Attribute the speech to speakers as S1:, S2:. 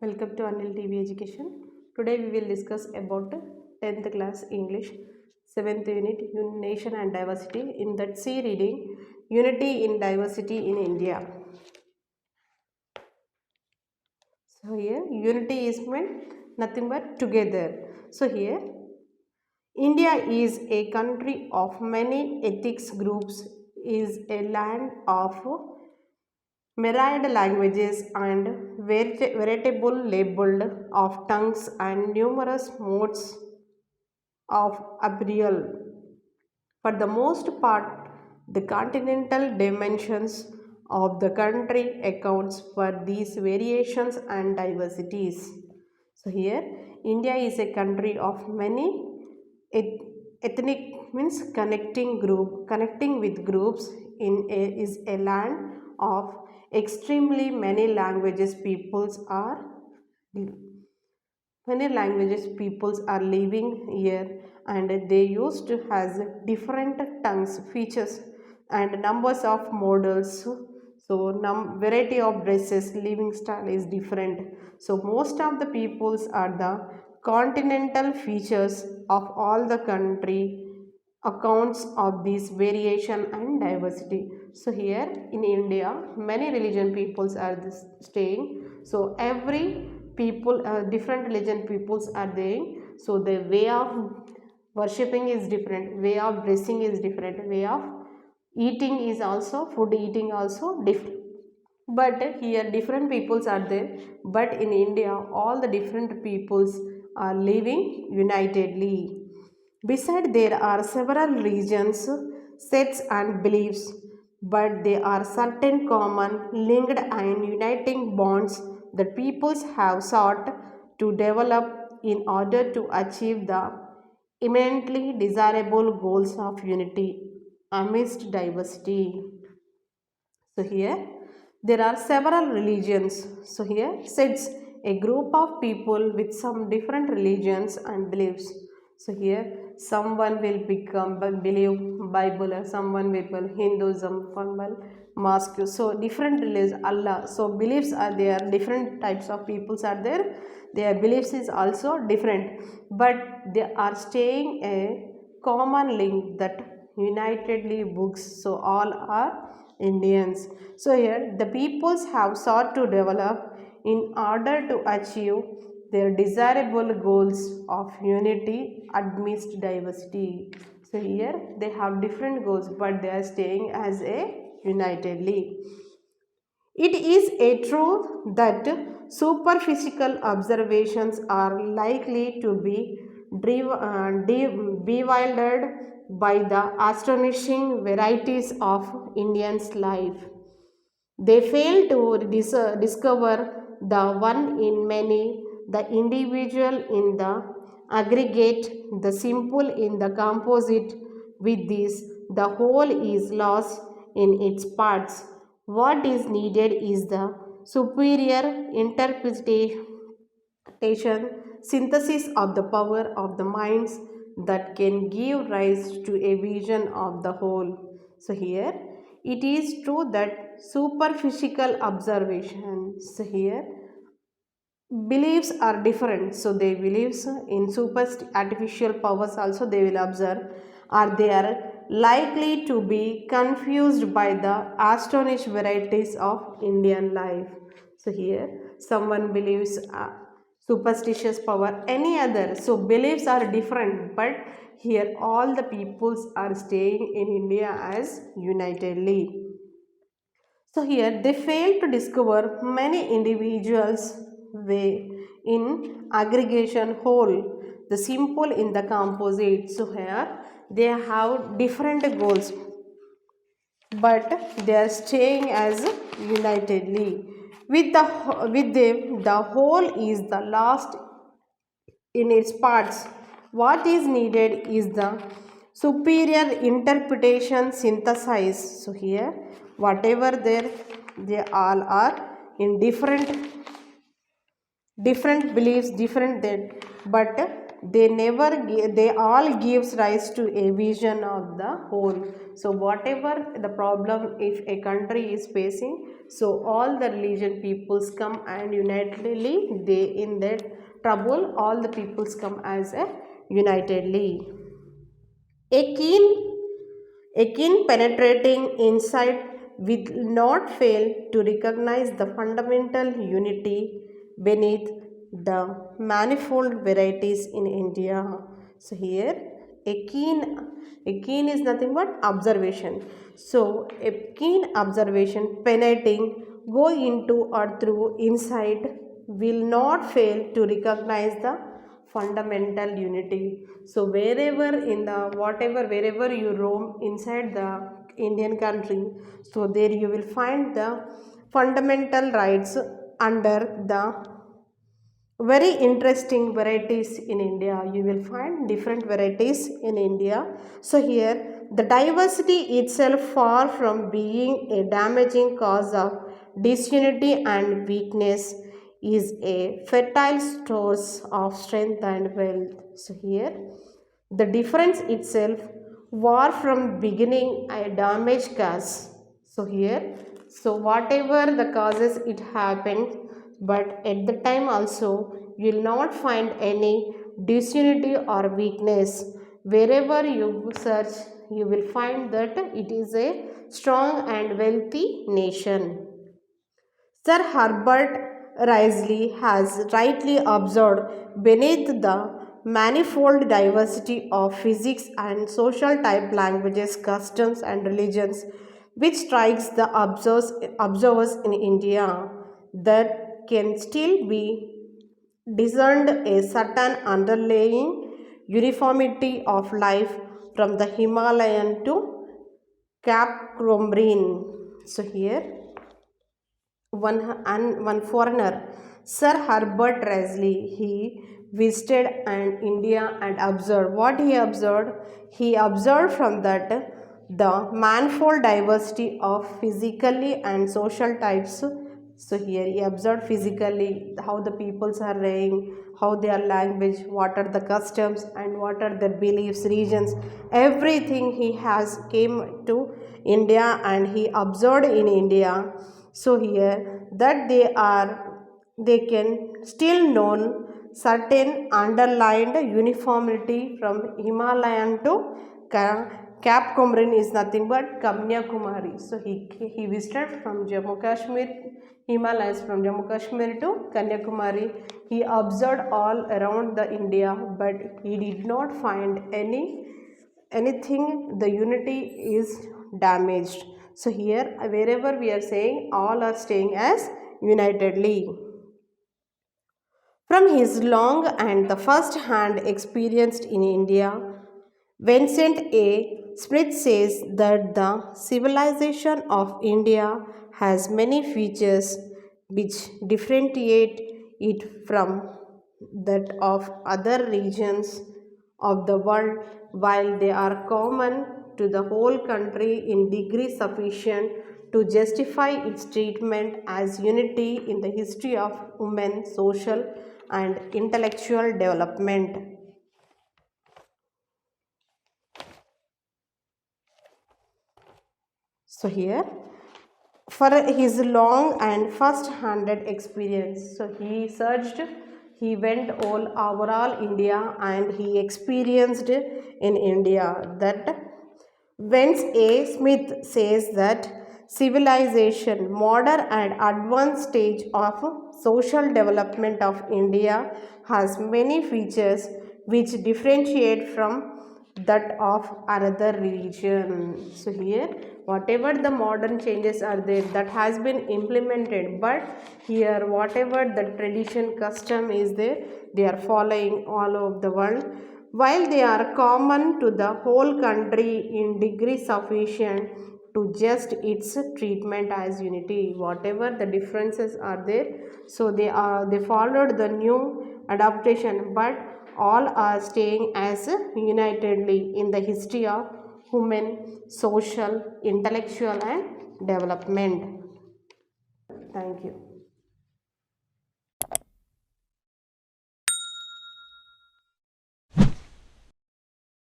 S1: Welcome to Anil TV Education. Today we will discuss about 10th class English 7th unit Nation and Diversity. In that C reading Unity in Diversity in India. So here unity is meant nothing but together. So here India is a country of many ethics groups, is a land of myriad languages and veritable labeled of tongues and numerous modes of upheaval. For the most part, the continental dimensions of the country accounts for these variations and diversities. So here, India is a country of many ethnic means connecting with groups is a land of extremely many languages peoples are living here, and they used to has different tongues features and numbers of models. So variety of dresses living style is different. So most of the peoples are the continental features of all the country accounts of this variation and diversity. So here in India many religion peoples are staying. So every people different religion peoples are there. So the way of worshipping is different, way of dressing is different, way of eating is also food eating also different. But here different peoples are there, but in India all the different peoples are living unitedly. Beside, there are several regions, sets, and beliefs, but there are certain common, linked, and uniting bonds that peoples have sought to develop in order to achieve the eminently desirable goals of unity amidst diversity. So here there are several religions. So here sets a group of people with some different religions and beliefs. So here someone will believe Bible, or someone will believe Hinduism, someone mosque. So different religions, Allah. So beliefs are there. Different types of peoples are there. Their beliefs is also different, but they are staying a common link that unitedly books. So all are Indians. So here the peoples have sought to develop in order to achieve their desirable goals of unity amidst diversity. So here they have different goals, but they are staying as a unitedly. It is a truth that superficial observations are likely to be bewildered by the astonishing varieties of Indians' life. They fail to discover the one in many, the individual in the aggregate, the simple in the composite. With this, the whole is lost in its parts. What is needed is the superior interpretation, synthesis of the power of the minds that can give rise to a vision of the whole. So here it is true that superficial observations here beliefs are different. So they believes in super artificial powers also they will observe, or they are likely to be confused by the astonished varieties of Indian life. So here someone believes superstitious power any other. So beliefs are different, but here all the peoples are staying in India as unitedly. So here they fail to discover many individuals way in aggregation whole, the simple in the composite. So here they have different goals, but they are staying as unitedly. With them, the whole is the last in its parts. What is needed is the superior interpretation synthesize. So here whatever there, they all are in different beliefs, different that, but they all gives rise to a vision of the whole. So whatever the problem if a country is facing, so all the religion peoples come and unitedly they in that trouble, all the peoples come as a unitedly. A keen penetrating insight will not fail to recognize the fundamental unity beneath the manifold varieties in India. So here a keen a keen is nothing but observation. So a keen observation penetrating go into or through insight will not fail to recognize the fundamental unity. So wherever in the whatever wherever you roam inside the Indian country, so there you will find the fundamental rights under the very interesting varieties in India. You will find different varieties in India. So here the diversity itself, far from being a damaging cause of disunity and weakness, is a fertile source of strength and wealth. So here the difference itself war from beginning a damage cause. So here, so whatever the causes it happened, but at the time also you will not find any disunity or weakness. Wherever you search, you will find that it is a strong and wealthy nation. Sir Herbert Risley has rightly observed, beneath the manifold diversity of physics and social type languages, customs, and religions which strikes the observers in India, that can still be discerned a certain underlying uniformity of life from the Himalayan to Cap Crombrine. So here one foreigner, Sir Herbert Risley, he visited India and observed. What he observed? He observed from that the manifold diversity of physically and social types. So here he observed physically how the peoples are living, how their language, what are the customs, and what are their beliefs, regions. Everything he has came to India and he observed in India. So here that they can still known certain underlined uniformity from Himalayan to Cap Comorin is nothing but Kanyakumari. So he visited from Jammu Kashmir, Himalayas from Jammu Kashmir to Kanyakumari. He observed all around the India, but he did not find anything the unity is damaged. So here wherever we are saying all are staying as unitedly. From his long and the first hand experience in India, Vincent A. Smith says that the civilization of India has many features which differentiate it from that of other regions of the world, while they are common to the whole country in degree sufficient to justify its treatment as unity in the history of human, social, and intellectual development. So here for his long and first-handed experience, so he searched, he went all overall India and he experienced in India that Vance A. Smith says that civilization, modern and advanced stage of social development of India has many features which differentiate from that of another region. So here whatever the modern changes are there that has been implemented, but here whatever the tradition custom is there, they are following all over the world, while they are common to the whole country in degree sufficient to just its treatment as unity. Whatever the differences are there, so they followed the new adaptation, but all are staying as unitedly in the history of human, social, intellectual, and development. Thank you.